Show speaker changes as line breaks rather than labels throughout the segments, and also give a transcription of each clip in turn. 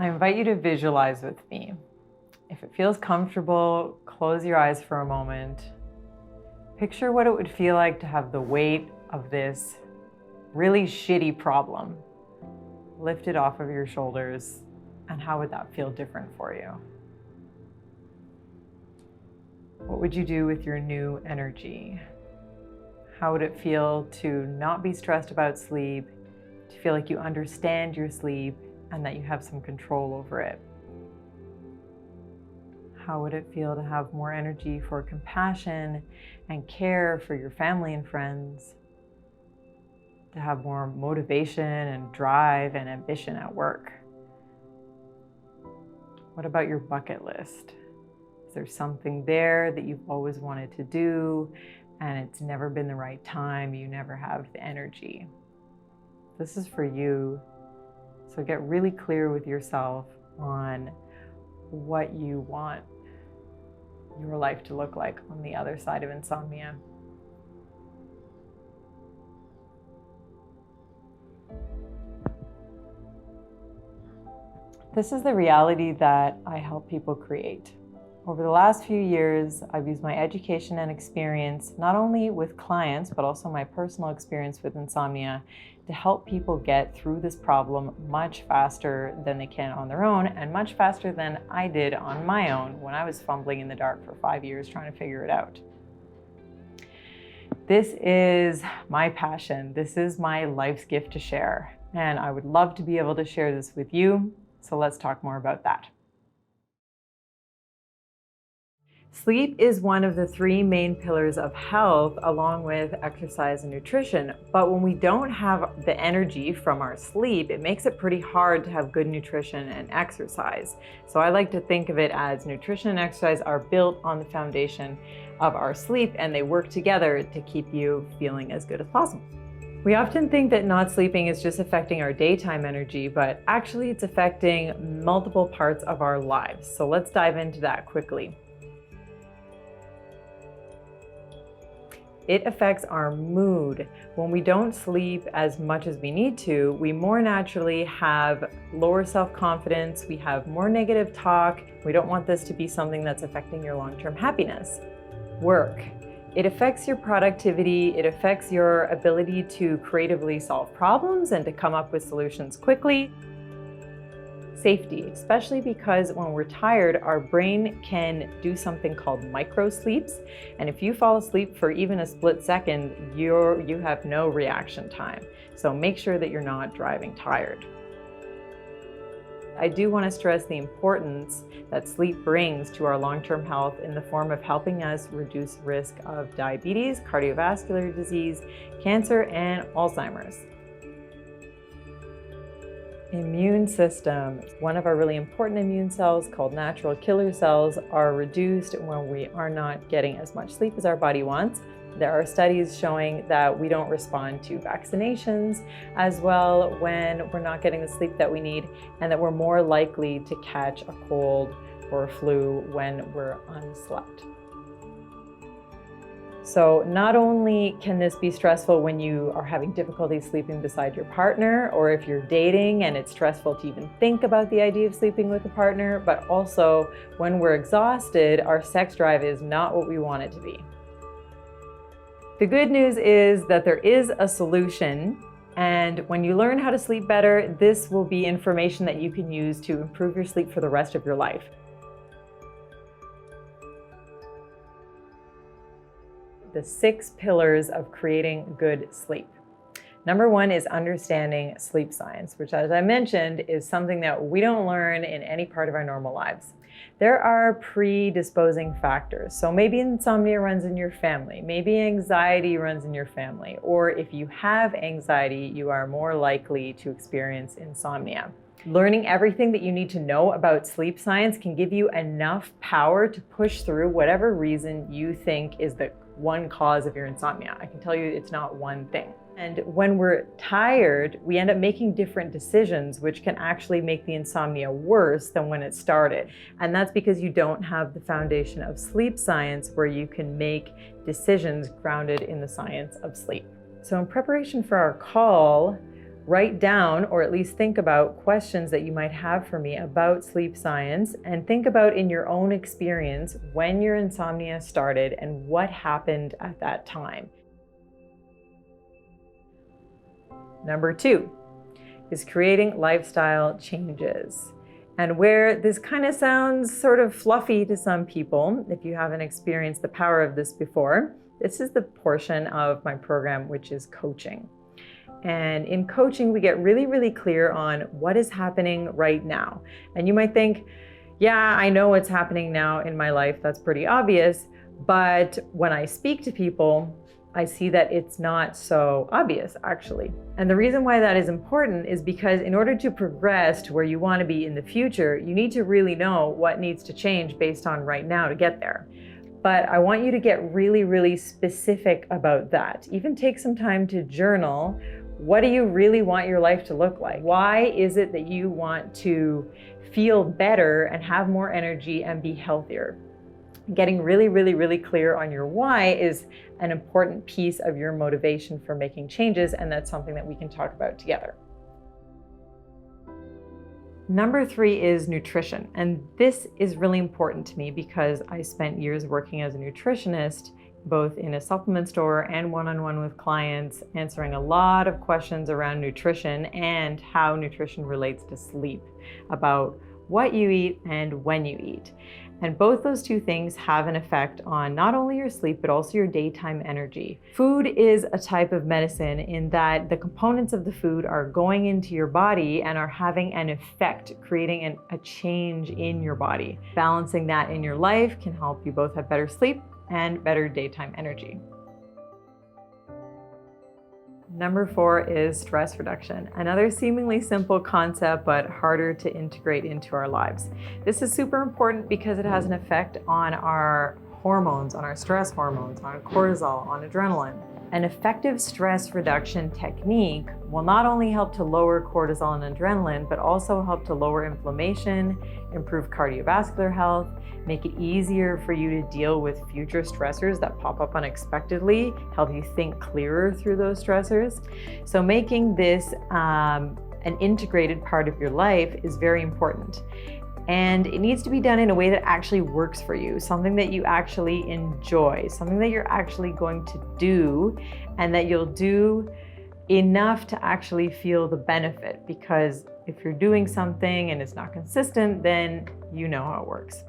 I invite you to visualize with me. If it feels comfortable, close your eyes for a moment. Picture what it would feel like to have the weight of this really shitty problem lifted off of your shoulders, and how would that feel different for you? What would you do with your new energy? How would it feel to not be stressed about sleep, to feel like you understand your sleep and that you have some control over it? How would it feel to have more energy for compassion and care for your family and friends? To have more motivation and drive and ambition at work? What about your bucket list? Is there something there that you've always wanted to do and it's never been the right time, you never have the energy? This is for you. So get really clear with yourself on what you want your life to look like on the other side of insomnia. This is the reality that I help people create. Over the last few years, I've used my education and experience, not only with clients, but also my personal experience with insomnia, to help people get through this problem much faster than they can on their own, and much faster than I did on my own when I was fumbling in the dark for 5 years trying to figure it out. This is my passion. This is my life's gift to share, and I would love to be able to share this with you. So let's talk more about that. Sleep is one of the 3 main pillars of health, along with exercise and nutrition. But when we don't have the energy from our sleep, it makes it pretty hard to have good nutrition and exercise. So I like to think of it as nutrition and exercise are built on the foundation of our sleep, and they work together to keep you feeling as good as possible. We often think that not sleeping is just affecting our daytime energy, but actually it's affecting multiple parts of our lives. So let's dive into that quickly. It affects our mood. When we don't sleep as much as we need to, we more naturally have lower self-confidence, we have more negative talk. We don't want this to be something that's affecting your long-term happiness. Work. It affects your productivity, it affects your ability to creatively solve problems and to come up with solutions quickly. Safety, especially because when we're tired, our brain can do something called micro sleeps. And if you fall asleep for even a split second, you have no reaction time. So make sure that you're not driving tired. I do want to stress the importance that sleep brings to our long-term health in the form of helping us reduce risk of diabetes, cardiovascular disease, cancer, and Alzheimer's. Immune system. One of our really important immune cells, called natural killer cells, are reduced when we are not getting as much sleep as our body wants. There are studies showing that we don't respond to vaccinations as well when we're not getting the sleep that we need, and that we're more likely to catch a cold or a flu when we're unslept. So not only can this be stressful when you are having difficulty sleeping beside your partner, or if you're dating and it's stressful to even think about the idea of sleeping with a partner, but also when we're exhausted, our sex drive is not what we want it to be. The good news is that there is a solution, and when you learn how to sleep better, this will be information that you can use to improve your sleep for the rest of your life. The 6 pillars of creating good sleep. Number 1 is understanding sleep science, which, as I mentioned, is something that we don't learn in any part of our normal lives. There are predisposing factors. So maybe insomnia runs in your family, maybe anxiety runs in your family, or if you have anxiety, you are more likely to experience insomnia. Learning everything that you need to know about sleep science can give you enough power to push through whatever reason you think is the one cause of your insomnia. I can tell you it's not one thing. And when we're tired, we end up making different decisions, which can actually make the insomnia worse than when it started. And that's because you don't have the foundation of sleep science where you can make decisions grounded in the science of sleep. So in preparation for our call, Write down, or at least think about, questions that you might have for me about sleep science, and think about in your own experience when your insomnia started and what happened at that time. Number 2 is creating lifestyle changes. And where this kind of sounds sort of fluffy to some people, if you haven't experienced the power of this before, this is the portion of my program, which is coaching. And in coaching, we get really, really clear on what is happening right now. And you might think, yeah, I know what's happening now in my life. That's pretty obvious. But when I speak to people, I see that it's not so obvious, actually. And the reason why that is important is because in order to progress to where you want to be in the future, you need to really know what needs to change based on right now to get there. But I want you to get really, really specific about that. Even take some time to journal. What do you really want your life to look like? Why is it that you want to feel better and have more energy and be healthier? Getting really, really, really clear on your why is an important piece of your motivation for making changes, and that's something that we can talk about together. Number 3 is nutrition, and this is really important to me because I spent years working as a nutritionist, both in a supplement store and one-on-one with clients, answering a lot of questions around nutrition and how nutrition relates to sleep, about what you eat and when you eat. And both those two things have an effect on not only your sleep, but also your daytime energy. Food is a type of medicine in that the components of the food are going into your body and are having an effect, creating a change in your body. Balancing that in your life can help you both have better sleep and better daytime energy. Number 4 is stress reduction. Another seemingly simple concept, but harder to integrate into our lives. This is super important because it has an effect on our hormones, on our stress hormones, on cortisol, on adrenaline. An effective stress reduction technique will not only help to lower cortisol and adrenaline, but also help to lower inflammation, improve cardiovascular health, make it easier for you to deal with future stressors that pop up unexpectedly, help you think clearer through those stressors. So making this an integrated part of your life is very important. And it needs to be done in a way that actually works for you, something that you actually enjoy, something that you're actually going to do, and that you'll do enough to actually feel the benefit. Because if you're doing something and it's not consistent, then you know how it works.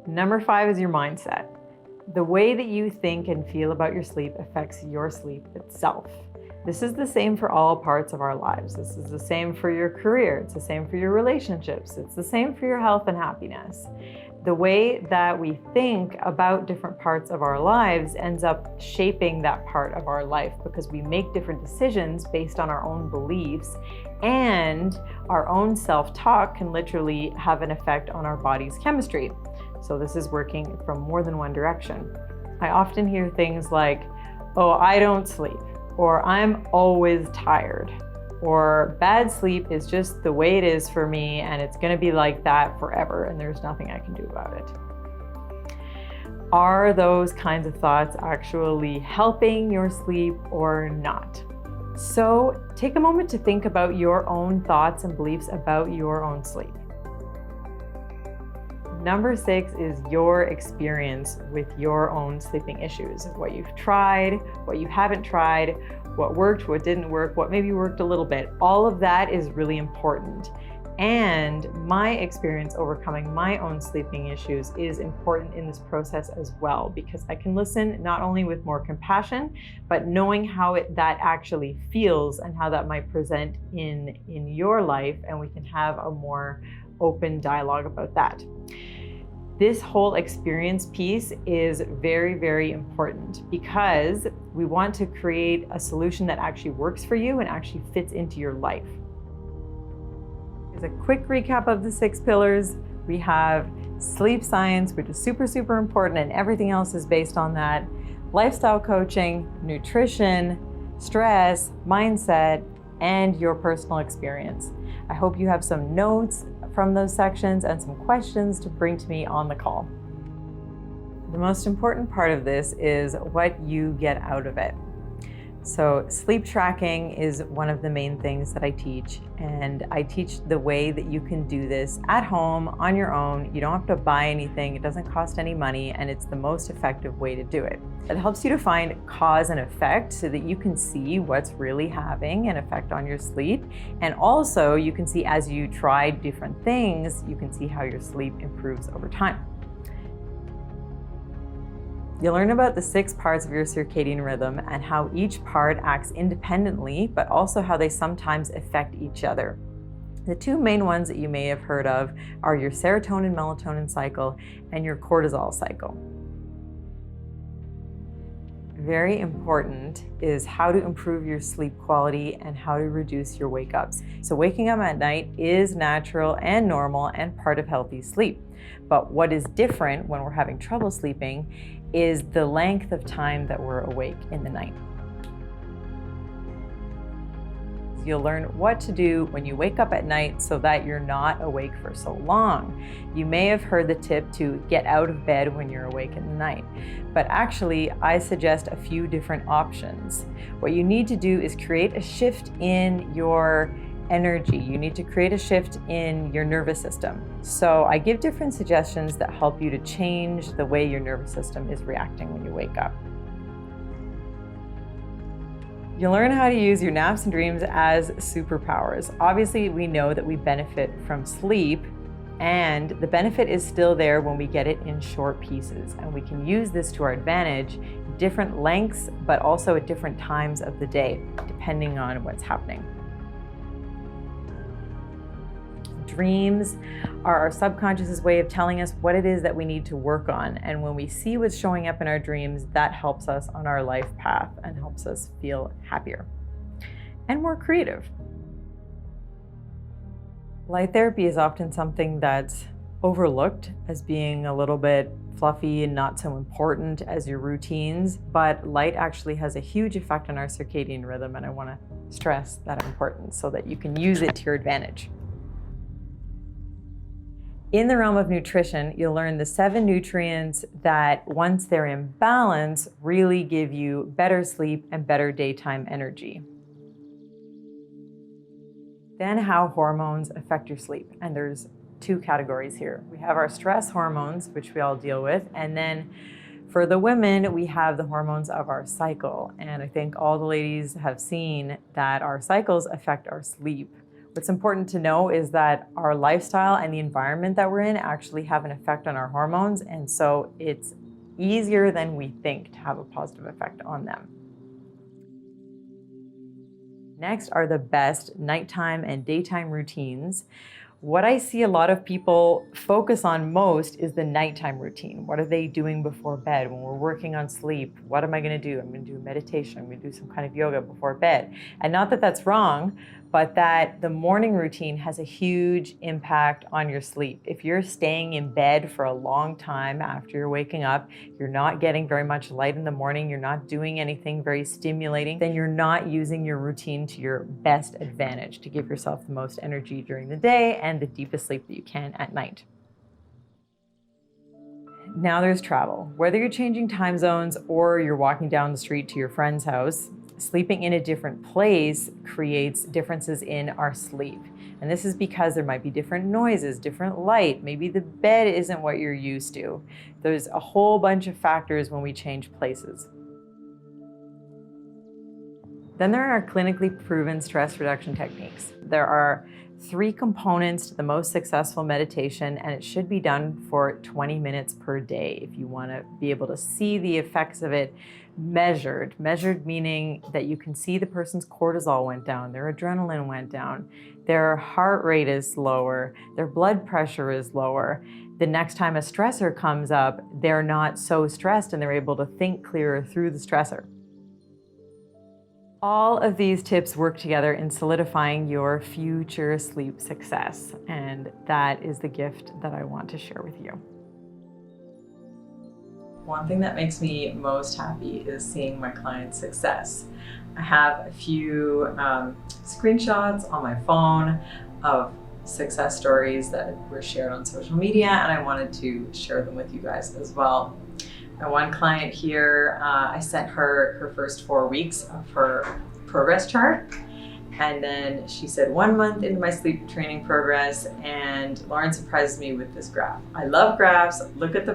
Number 5 is your mindset. The way that you think and feel about your sleep affects your sleep itself. This is the same for all parts of our lives. This is the same for your career. It's the same for your relationships. It's the same for your health and happiness. The way that we think about different parts of our lives ends up shaping that part of our life because we make different decisions based on our own beliefs, and our own self-talk can literally have an effect on our body's chemistry. So this is working from more than one direction. I often hear things like, oh, I don't sleep, or I'm always tired, or bad sleep is just the way it is for me and it's gonna be like that forever and there's nothing I can do about it. Are those kinds of thoughts actually helping your sleep or not? So take a moment to think about your own thoughts and beliefs about your own sleep. Number 6 is your experience with your own sleeping issues, what you've tried, what you haven't tried, what worked, what didn't work, what maybe worked a little bit. All of that is really important. And my experience overcoming my own sleeping issues is important in this process as well, because I can listen not only with more compassion, but knowing how that actually feels and how that might present in your life, and we can have a more open dialogue about that. This whole experience piece is very, very important because we want to create a solution that actually works for you and actually fits into your life. As a quick recap of the 6 pillars, we have sleep science, which is super, super important, and everything else is based on that. Lifestyle coaching, nutrition, stress, mindset, and your personal experience. I hope you have some notes from those sections and some questions to bring to me on the call. The most important part of this is what you get out of it. So sleep tracking is one of the main things that I teach, and I teach the way that you can do this at home on your own. You don't have to buy anything, it doesn't cost any money, and it's the most effective way to do it. It helps you to find cause and effect so that you can see what's really having an effect on your sleep. And also you can see, as you try different things, you can see how your sleep improves over time. You'll learn about the 6 parts of your circadian rhythm and how each part acts independently, but also how they sometimes affect each other. The 2 main ones that you may have heard of are your serotonin-melatonin cycle and your cortisol cycle. Very important is how to improve your sleep quality and how to reduce your wake-ups. So waking up at night is natural and normal and part of healthy sleep. But what is different when we're having trouble sleeping is the length of time that we're awake in the night. You'll learn what to do when you wake up at night so that you're not awake for so long. You may have heard the tip to get out of bed when you're awake in the night, but actually I suggest a few different options. What you need to do is create a shift in your energy. You need to create a shift in your nervous system. So I give different suggestions that help you to change the way your nervous system is reacting when you wake up. You'll learn how to use your naps and dreams as superpowers. Obviously, we know that we benefit from sleep, and the benefit is still there when we get it in short pieces. And we can use this to our advantage, different lengths, but also at different times of the day, depending on what's happening. Dreams are our subconscious's way of telling us what it is that we need to work on. And when we see what's showing up in our dreams, that helps us on our life path and helps us feel happier and more creative. Light therapy is often something that's overlooked as being a little bit fluffy and not so important as your routines, but light actually has a huge effect on our circadian rhythm, and I want to stress that importance so that you can use it to your advantage. In the realm of nutrition, you'll learn the 7 nutrients that, once they're in balance, really give you better sleep and better daytime energy. Then how hormones affect your sleep. And there's 2 categories here. We have our stress hormones, which we all deal with, and then for the women, we have the hormones of our cycle. And I think all the ladies have seen that our cycles affect our sleep. What's important to know is that our lifestyle and the environment that we're in actually have an effect on our hormones, and so it's easier than we think to have a positive effect on them. Next are the best nighttime and daytime routines. What I see a lot of people focus on most is the nighttime routine. What are they doing before bed? When we're working on sleep, what am I going to do? I'm going to do meditation. I'm going to do some kind of yoga before bed. And not that that's wrong, but that the morning routine has a huge impact on your sleep. If you're staying in bed for a long time after you're waking up, you're not getting very much light in the morning, you're not doing anything very stimulating, then you're not using your routine to your best advantage to give yourself the most energy during the day and the deepest sleep that you can at night. Now there's travel. Whether you're changing time zones or you're walking down the street to your friend's house, sleeping in a different place creates differences in our sleep. And this is because there might be different noises, different light. Maybe the bed isn't what you're used to. There's a whole bunch of factors when we change places. Then there are clinically proven stress reduction techniques. There are 3 components to the most successful meditation, and it should be done for 20 minutes per day if you want to be able to see the effects of it measured. Measured meaning that you can see the person's cortisol went down, their adrenaline went down, their heart rate is lower, their blood pressure is lower. The next time a stressor comes up, they're not so stressed and they're able to think clearer through the stressor. All of these tips work together in solidifying your future sleep success, and that is the gift that I want to share with you. One thing that makes me most happy is seeing my clients' success. I have a few screenshots on my phone of success stories that were shared on social media, and I wanted to share them with you guys as well. one client here, I sent her her first 4 weeks of her progress chart. And then she said 1 month into my sleep training progress, and Lauren surprised me with this graph. I love graphs. Look at the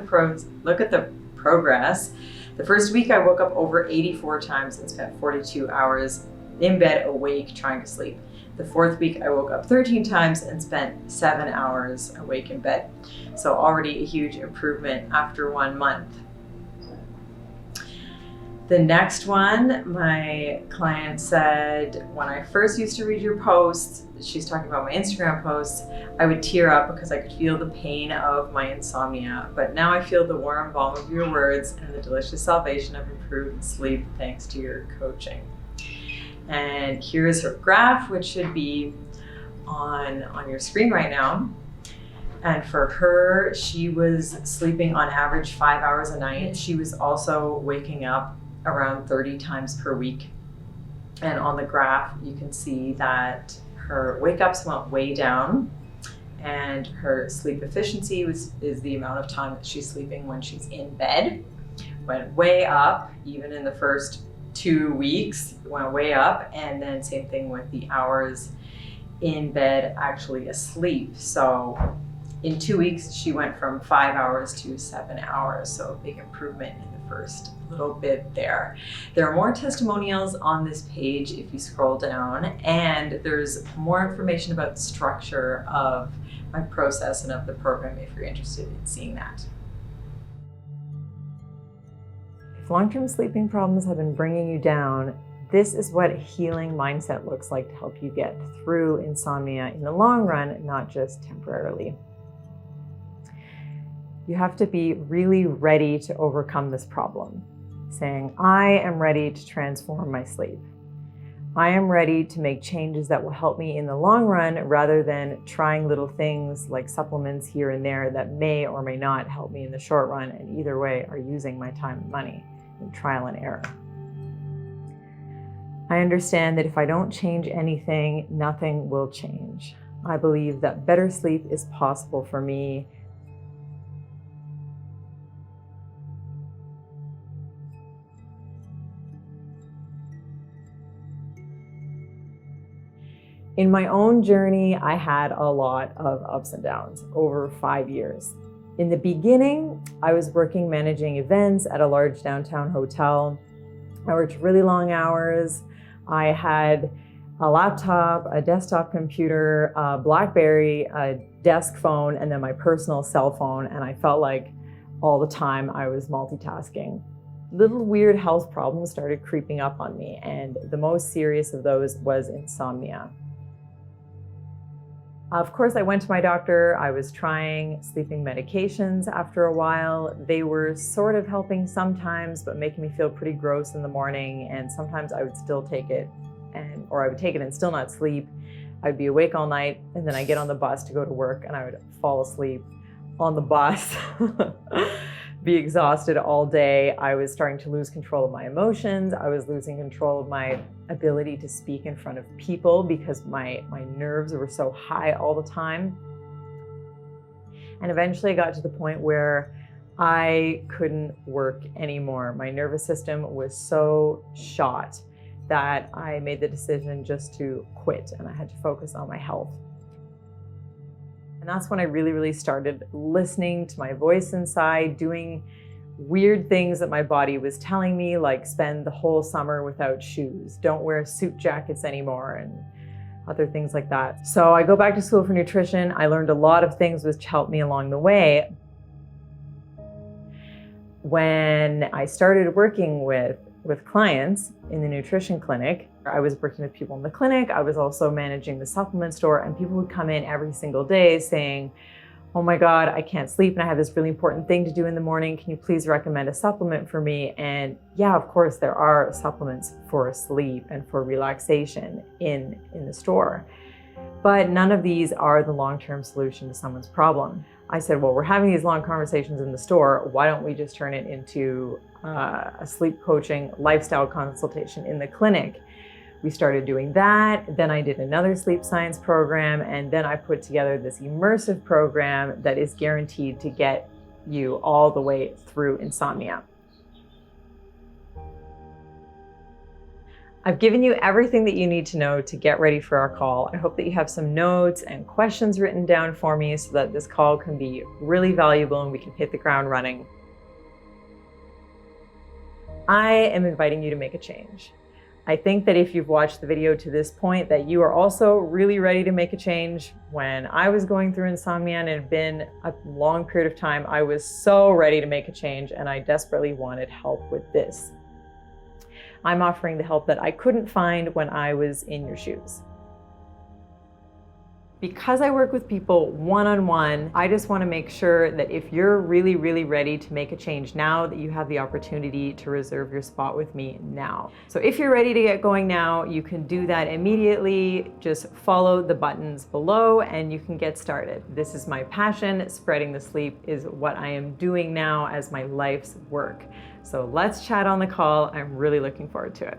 progress. The first week I woke up over 84 times and spent 42 hours in bed awake trying to sleep. The 4th week I woke up 13 times and spent 7 hours awake in bed. So already a huge improvement after 1 month. The next one, my client said, when I first used to read your posts, she's talking about my Instagram posts, I would tear up because I could feel the pain of my insomnia. But now I feel the warm balm of your words and the delicious salvation of improved sleep thanks to your coaching. And here's her graph, which should be on your screen right now. And for her, she was sleeping on average 5 hours a night. She was also waking up around 30 times per week. And on the graph, you can see that her wake-ups went way down, and her sleep efficiency is the amount of time that she's sleeping when she's in bed, went way up. Even in the first 2 weeks, it went way up. And then same thing with the hours in bed actually asleep. So in 2 weeks, she went from 5 hours to 7 hours. So a big improvement in the first little bit there. There are more testimonials on this page if you scroll down, and there's more information about the structure of my process and of the program if you're interested in seeing that. If long-term sleeping problems have been bringing you down, this is what a healing mindset looks like to help you get through insomnia in the long run, not just temporarily. You have to be really ready to overcome this problem, saying, I am ready to transform my sleep. I am ready to make changes that will help me in the long run rather than trying little things like supplements here and there that may or may not help me in the short run, and either way are using my time and money in trial and error. I understand that if I don't change anything, nothing will change. I believe that better sleep is possible for me. In my own journey, I had a lot of ups and downs over 5 years. In the beginning, I was working managing events at a large downtown hotel. I worked really long hours. I had a laptop, a desktop computer, a BlackBerry, a desk phone, and then my personal cell phone. And I felt like all the time I was multitasking. Little weird health problems started creeping up on me, and the most serious of those was insomnia. Of course, I went to my doctor. I was trying sleeping medications after a while. They were sort of helping sometimes, but making me feel pretty gross in the morning. And sometimes I would still take it, or I would take it and still not sleep. I'd be awake all night, and then I'd get on the bus to go to work, and I would fall asleep on the bus, be exhausted all day. I was starting to lose control of my emotions. I was losing control of my ability to speak in front of people because my nerves were so high all the time. And eventually I got to the point where I couldn't work anymore. My nervous system was so shot that I made the decision just to quit, and I had to focus on my health. And that's when I really started listening to my voice inside, doing weird things that my body was telling me, like spend the whole summer without shoes, don't wear suit jackets anymore, and other things like that. So I go back to school for nutrition. I learned a lot of things which helped me along the way. When I started working with clients in the nutrition clinic, I was working with people in the clinic. I was also managing the supplement store, and people would come in every single day saying, oh my God, I can't sleep and I have this really important thing to do in the morning. Can you please recommend a supplement for me? And yeah, of course, there are supplements for sleep and for relaxation in the store. But none of these are the long-term solution to someone's problem. I said, well, we're having these long conversations in the store. Why don't we just turn it into a sleep coaching lifestyle consultation in the clinic? We started doing that. Then I did another sleep science program. And then I put together this immersive program that is guaranteed to get you all the way through insomnia. I've given you everything that you need to know to get ready for our call. I hope that you have some notes and questions written down for me so that this call can be really valuable and we can hit the ground running. I am inviting you to make a change. I think that if you've watched the video to this point, that you are also really ready to make a change. When I was going through insomnia and it had been a long period of time, I was so ready to make a change and I desperately wanted help with this. I'm offering the help that I couldn't find when I was in your shoes. Because I work with people one-on-one, I just want to make sure that if you're really, really ready to make a change now, that you have the opportunity to reserve your spot with me now. So if you're ready to get going now, you can do that immediately. Just follow the buttons below and you can get started. This is my passion. Spreading the sleep is what I am doing now as my life's work. So let's chat on the call. I'm really looking forward to it.